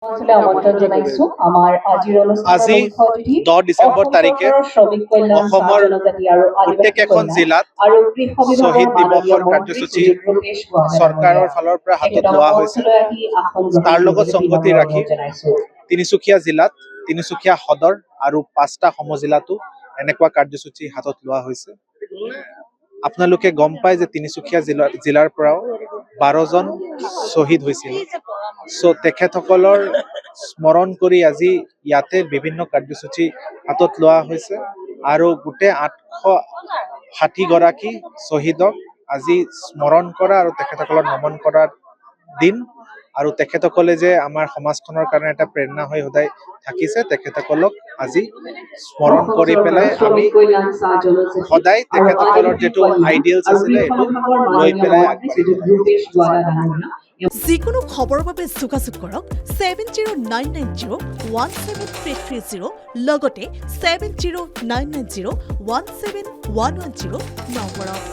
অঞ্চলে আমন্ত্ৰণ জনাইছো আমাৰ আজিৰ অনুষ্ঠানৰ আজি মুখ্য অতিথি 10 ডিচেম্বৰ তাৰিখে শ্ৰমিক কল্যাণ অসমৰ জনজাতি আৰু আদিবাসী প্ৰত্যেকখন কল্যাণ জিলাত আৰু কৃষি বিভাগৰ শ্বহীদ মাননীয় দিৱসৰ মন্ত্ৰী কাৰ্যসূচী শ্ৰী ৰূপেশ গোহালা চৰকাৰৰ ফালৰ পৰা হাতত লোৱা হৈছে। তাৰ লগত সংগতি ৰাখি তিনিচুকীয়া জিলাত তিনিচুকীয়া সদৰ আৰু 5টা সমজিলাতো এনেকুৱা কাৰ্যসূচী হাতত লোৱা হৈছে। আপোনালোকে গম পায় যে তিনিচুকীয়া জিলাৰ পৰাও 12জন শ্বহীদ হৈছিল। তেখেতসকলৰ স্মৰণ কৰি আজি ইয়াতে বিভিন্ন কাৰ্যসূচী হাতত লোৱা হৈছে আৰু গোটেই 860 গৰাকী শ্বহীদক আজি স্মৰণ কৰা আৰু তেখেতসকলক নমন কৰাৰ দিন আৰু তেখেতসকলে যে আমাৰ সমাজখনৰ কাৰণে এটা প্ৰেৰণা হৈ সদায় থাকিছে, তেখেতসকলক আজি স্মৰণ কৰি পেলাই আমি সদায় তেখেতসকলৰ যিটো আইডিয়েলছ আছিলে এইটো লৈ পেলাই যিকোনো খবৰৰ বাবে যোগাযোগ কৰক 7099017330 লগতে 7099017110 নম্বৰত।